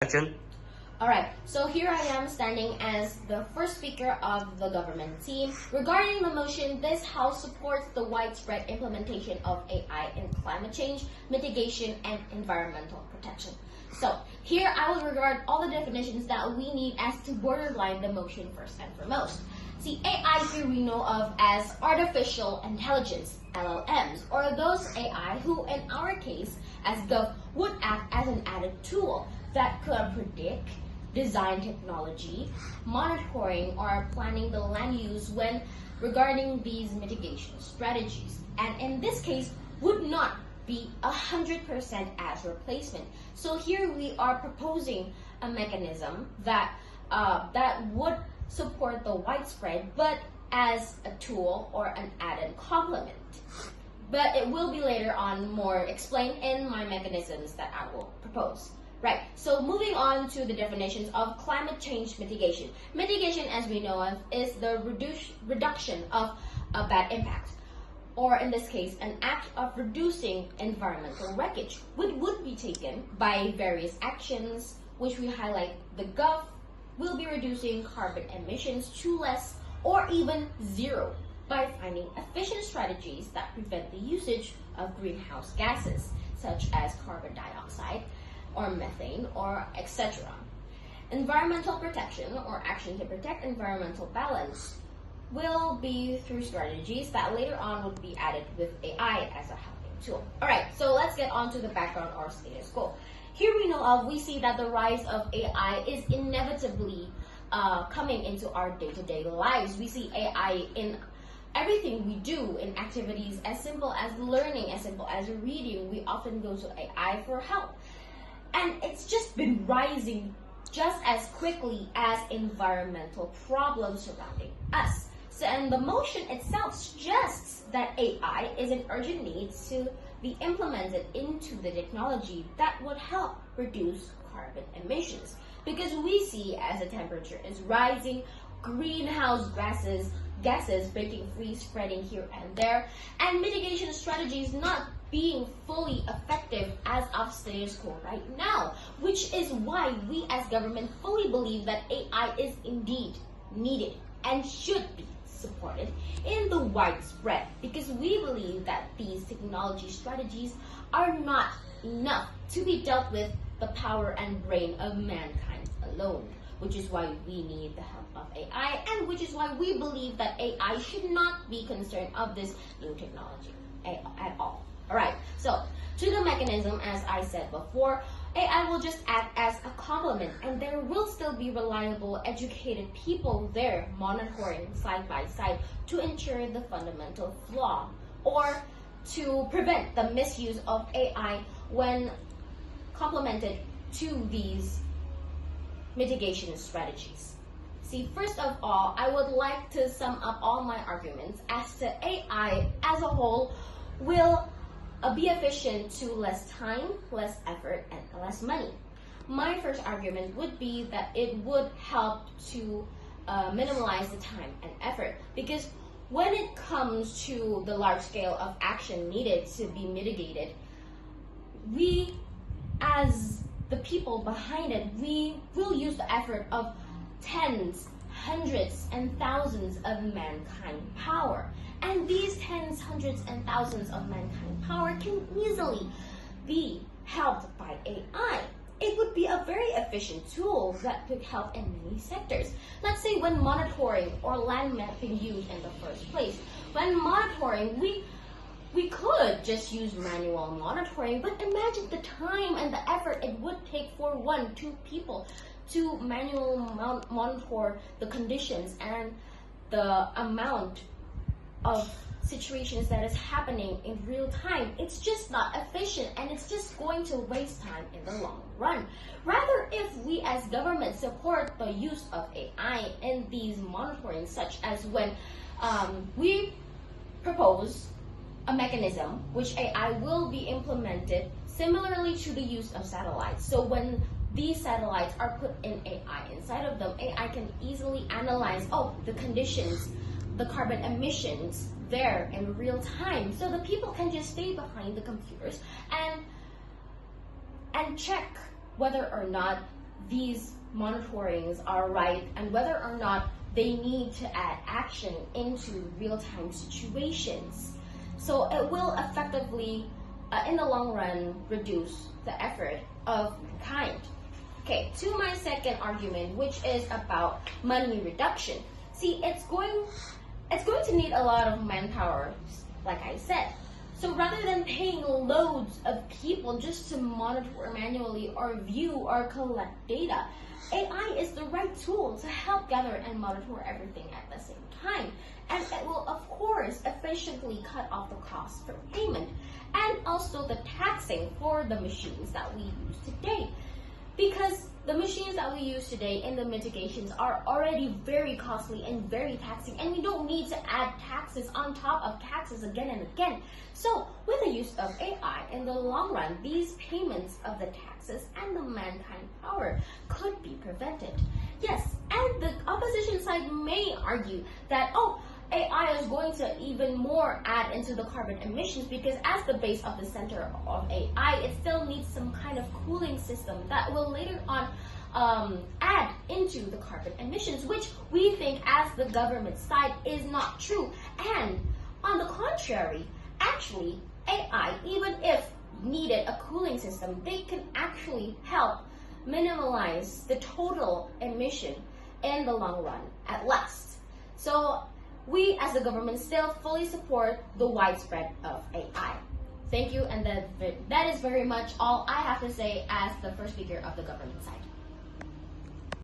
section. Alright, so here I am standing as the first speaker of the government team. Regarding the motion, this House supports the widespread implementation of AI in climate change, mitigation, and environmental protection. So, here I will regard all the definitions that we need as to borderline the motion first and foremost. See, AI here we know of as artificial intelligence, LLMs, or those AI who, in our case, as Gov, would act as an added tool that could predict, design technology, monitoring, or planning the land use when regarding these mitigation strategies. And in this case, would not be 100% as replacement. So here we are proposing a mechanism that would support the widespread, but as a tool or an added complement. But it will be later on more explained in my mechanisms that I will propose. Right, so moving on to the definitions of climate change mitigation. Mitigation, as we know of, is the reduction of a bad impact, or in this case, an act of reducing environmental wreckage, which would be taken by various actions, which we highlight. The Gov will be reducing carbon emissions to less or even zero by finding efficient strategies that prevent the usage of greenhouse gases, such as carbon dioxide, or methane, or etc. Environmental protection, or action to protect environmental balance, will be through strategies that later on would be added with AI as a helping tool. Alright, so let's get on to the background or status quo. Here we see that the rise of AI is inevitably coming into our day-to-day lives. We see AI in everything we do, in activities as simple as learning, as simple as reading. We often go to AI for help. And it's just been rising just as quickly as environmental problems surrounding us. So, and the motion itself suggests that AI is an urgent need to be implemented into the technology that would help reduce carbon emissions. Because we see as the temperature is rising, greenhouse gases breaking free, spreading here and there, and mitigation strategies not being fully effective as of status quo right now, which is why we as government fully believe that AI is indeed needed and should be supported in the widespread, because we believe that these technology strategies are not enough to be dealt with the power and brain of mankind alone, which is why we need the help of AI, and which is why we believe that AI should not be concerned of this new technology at all. Alright, so to the mechanism, as I said before, AI will just act as a complement, and there will still be reliable, educated people there monitoring side by side to ensure the fundamental flaw, or to prevent the misuse of AI when complemented to these mitigation strategies. See, first of all, I would like to sum up all my arguments as to AI as a whole will be efficient to less time, less effort, and less money. My first argument would be that it would help to minimize the time and effort, because when it comes to the large scale of action needed to be mitigated, we as the people behind it, we will use the effort of tens, hundreds, and thousands of mankind power. And these tens, hundreds, and thousands of mankind power can easily be helped by AI. It would be a very efficient tool that could help in many sectors. Let's say when monitoring or land mapping used in the first place. When monitoring, we could just use manual monitoring, but imagine the time and the effort it would take for 1-2 people to manually monitor the conditions and the amount of situations that is happening in real time. It's just not efficient, and it's just going to waste time in the long run. Rather, if we as government support the use of AI in these monitoring, such as when we propose a mechanism which AI will be implemented similarly to the use of satellites. So when these satellites are put in AI inside of them, AI can easily analyze the conditions, the carbon emissions there in real time, so the people can just stay behind the computers and check whether or not these monitorings are right and whether or not they need to add action into real-time situations. So it will effectively, in the long run, reduce the effort of kind. Okay, to my second argument, which is about money reduction. See, it's going to need a lot of manpower, like I said. So rather than paying loads of people just to monitor manually or view or collect data, AI is the right tool to help gather and monitor everything at the same time. And it will, of course, efficiently cut off the cost for payment and also the taxing for the machines that we use today. Because the machines that we use today in the mitigations are already very costly and very taxing, and we don't need to add taxes on top of taxes again and again. So with the use of AI, in the long run, these payments of the taxes and the mankind power could be prevented. Yes, and the opposition side may argue that, AI is going to even more add into the carbon emissions because as the base of the center of AI, it still needs some kind of cooling system that will later on add into the carbon emissions, which we think as the government side is not true. And on the contrary, actually, AI, even if needed a cooling system, they can actually help minimize the total emission in the long run at last. So we as the government still fully support the widespread of AI. Thank you, and that is very much all I have to say as the first speaker of the government side.